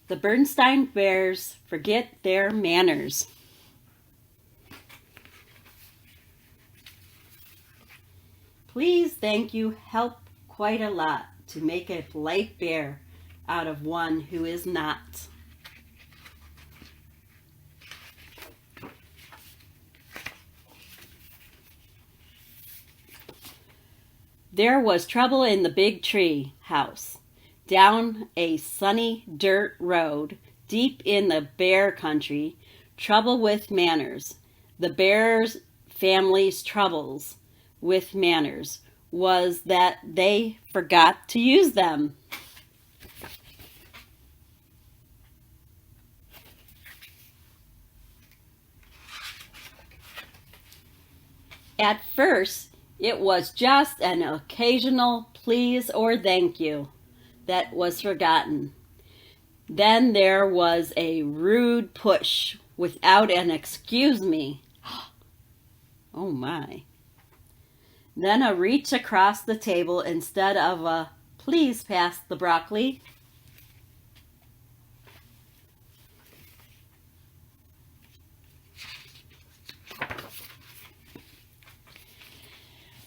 The Berenstain Bears forget their manners. Please, thank you, help quite a lot to make a polite bear out of one who is not. There was trouble in the big tree house, down a sunny dirt road, deep in the bear country, trouble with manners. The bear's family's troubles with manners was that they forgot to use them. At first, it was just an occasional please or thank you that was forgotten. Then there was a rude push without an excuse me. Oh my. Then a reach across the table instead of a please pass the broccoli.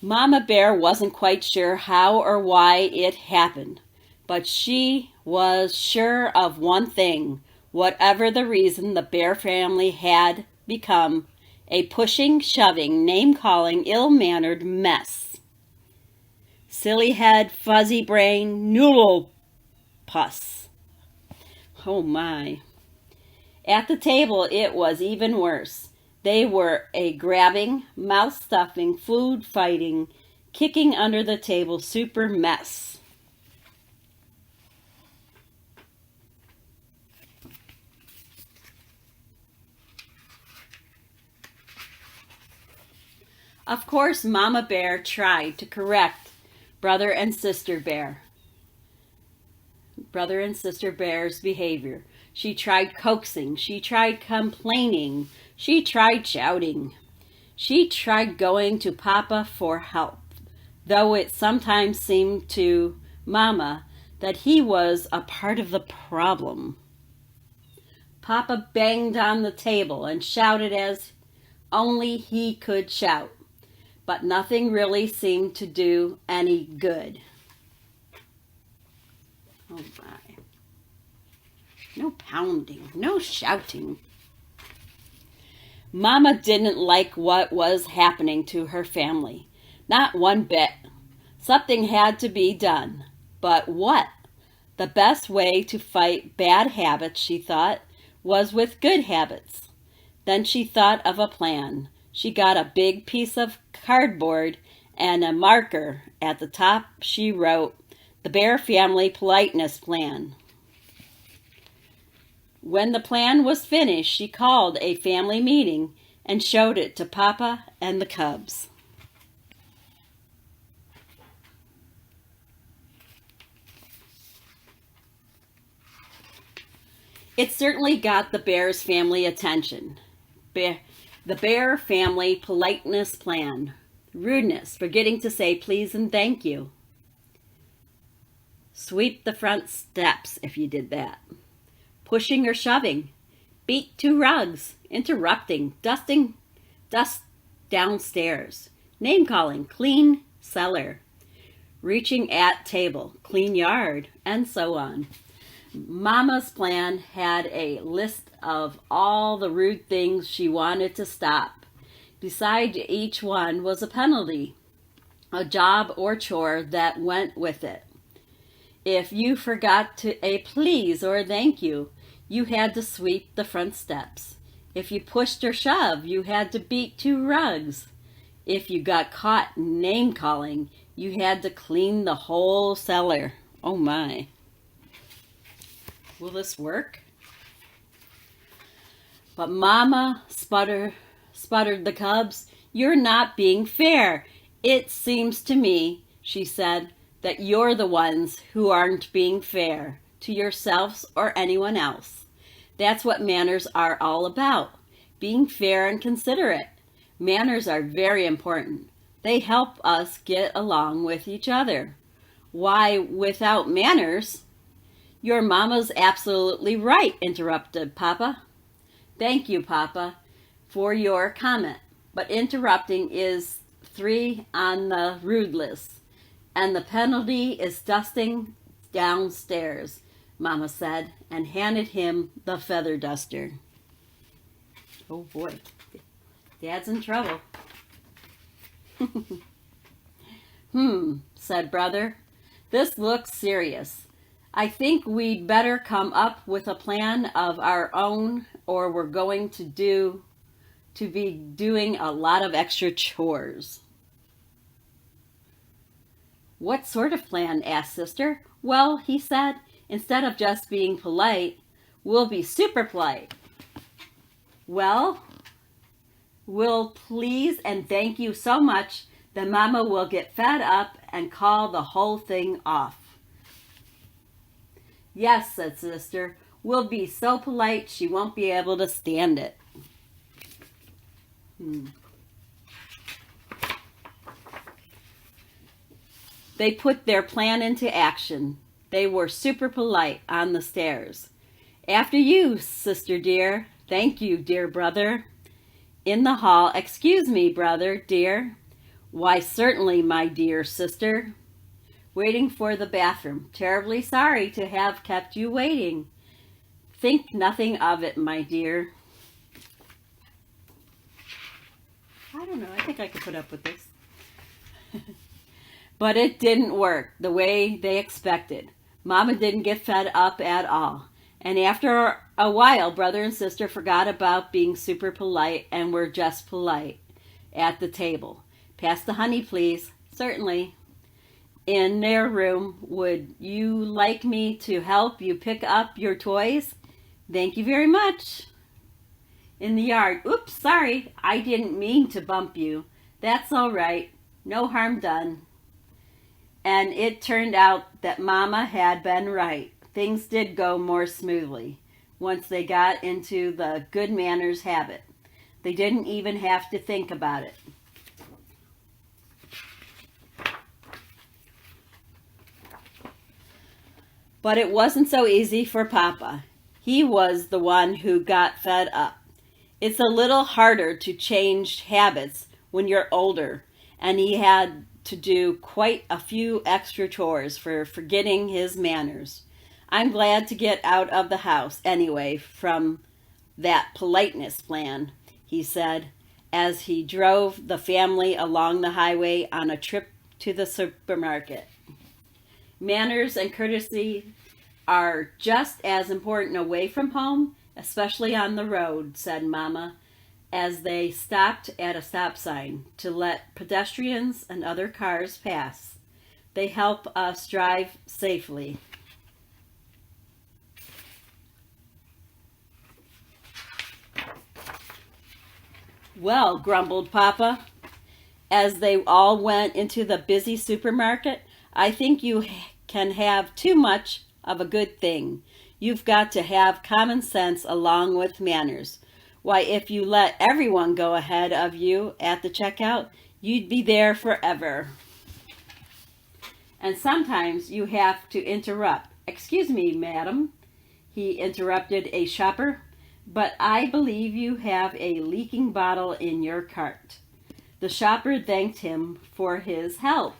Mama Bear wasn't quite sure how or why it happened, but she was sure of one thing. Whatever the reason, the bear family had become a pushing, shoving, name-calling, ill-mannered mess. Silly head, fuzzy brain, noodle pus. Oh my. At the table, it was even worse. They were a grabbing, mouth-stuffing, food-fighting, kicking under the table super mess. Of course, Mama Bear tried to correct Brother and Sister Bear's behavior. She tried coaxing. She tried complaining. She tried shouting. She tried going to Papa for help, though it sometimes seemed to Mama that he was a part of the problem. Papa banged on the table and shouted as only he could shout, but nothing really seemed to do any good. Oh my. No pounding, no shouting. Mama didn't like what was happening to her family. Not one bit. Something had to be done. But what? The best way to fight bad habits, she thought, was with good habits. Then she thought of a plan. She got a big piece of cardboard and a marker. At the top, she wrote, "The Bear Family Politeness Plan." When the plan was finished, she called a family meeting and showed it to Papa and the cubs. It certainly got the Bear's family attention. The Bear Family Politeness Plan. Rudeness, forgetting to say please and thank you. Sweep the front steps if you did that. Pushing or shoving. Beat two rugs. Interrupting. Dust downstairs. Name calling. Clean cellar. Reaching at table. Clean yard. And so on. Mama's plan had a list of all the rude things she wanted to stop. Beside each one was a penalty, a job or chore that went with it. If you forgot a please or a thank you, you had to sweep the front steps. If you pushed or shoved, you had to beat two rugs. If you got caught name calling, you had to clean the whole cellar. Oh my. Will this work? But Mama sputtered the cubs. You're not being fair. It seems to me, she said, that you're the ones who aren't being fair to yourselves or anyone else. That's what manners are all about. Being fair and considerate. Manners are very important. They help us get along with each other. Why, without manners, Your mama's absolutely right, interrupted Papa. Thank you, Papa, for your comment. But interrupting is 3 on the rude list, and the penalty is dusting downstairs, Mama said, and handed him the feather duster. Oh boy, Dad's in trouble. Said Brother. This looks serious. I think we'd better come up with a plan of our own, or we're going to be doing a lot of extra chores. What sort of plan? Asked Sister. Well, he said, instead of just being polite, we'll be super polite. Well, we'll please and thank you so much that Mama will get fed up and call the whole thing off. Yes, said Sister, we'll be so polite she won't be able to stand it. They put their plan into action. They were super polite on the stairs. After you, Sister dear. Thank you, dear brother. In the hall, excuse me, brother, dear. Why, certainly, my dear sister. Waiting for the bathroom. Terribly sorry to have kept you waiting. Think nothing of it, my dear. I don't know, I think I could put up with this. But it didn't work the way they expected. Mama didn't get fed up at all. And after a while, brother and sister forgot about being super polite and were just polite at the table. Pass the honey, please. Certainly. In their room, would you like me to help you pick up your toys? Thank you very much. In the yard, oops, sorry, I didn't mean to bump you. That's all right. No harm done. And it turned out that Mama had been right. Things did go more smoothly once they got into the good manners habit. They didn't even have to think about it. But it wasn't so easy for Papa. He was the one who got fed up. It's a little harder to change habits when you're older, and he had to do quite a few extra chores for forgetting his manners. I'm glad to get out of the house anyway from that politeness plan, he said, as he drove the family along the highway on a trip to the supermarket. Manners and courtesy are just as important away from home, especially on the road, said Mama, as they stopped at a stop sign to let pedestrians and other cars pass. They help us drive safely. Well, grumbled Papa, as they all went into the busy supermarket, I think you can have too much of a good thing. You've got to have common sense along with manners. Why, if you let everyone go ahead of you at the checkout, you'd be there forever. And sometimes you have to interrupt. Excuse me, madam, he interrupted a shopper, but I believe you have a leaking bottle in your cart. The shopper thanked him for his help.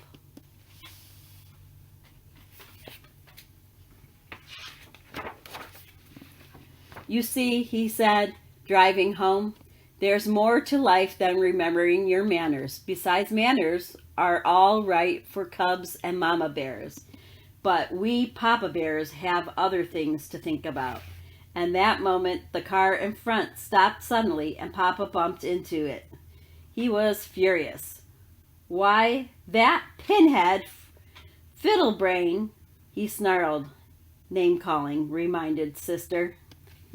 You see, he said, driving home, there's more to life than remembering your manners. Besides, manners are all right for cubs and mama bears. But we papa bears have other things to think about. And that moment, the car in front stopped suddenly and Papa bumped into it. He was furious. Why, that pinhead fiddlebrain, he snarled. Name-calling, reminded Sister.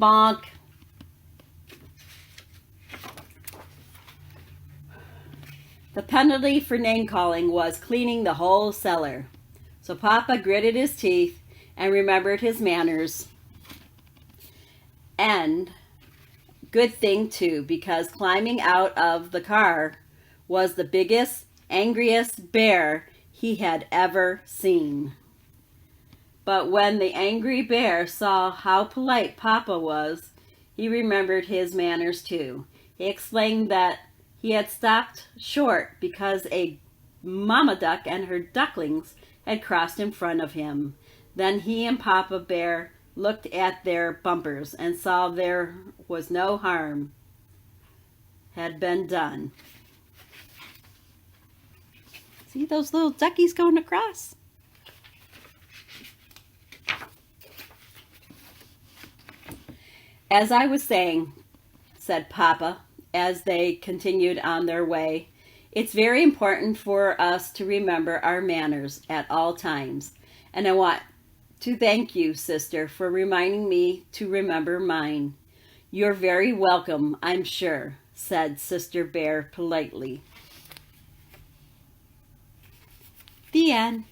Bonk. The penalty for name-calling was cleaning the whole cellar. So Papa gritted his teeth and remembered his manners. And good thing too, because climbing out of the car was the biggest, angriest bear he had ever seen. But when the angry bear saw how polite Papa was, he remembered his manners too. He explained that he had stopped short because a mama duck and her ducklings had crossed in front of him. Then he and Papa Bear looked at their bumpers and saw there was no harm had been done. See those little duckies going across? As I was saying, said Papa, as they continued on their way, it's very important for us to remember our manners at all times. And I want to thank you, sister, for reminding me to remember mine. You're very welcome, I'm sure, said Sister Bear politely. The end.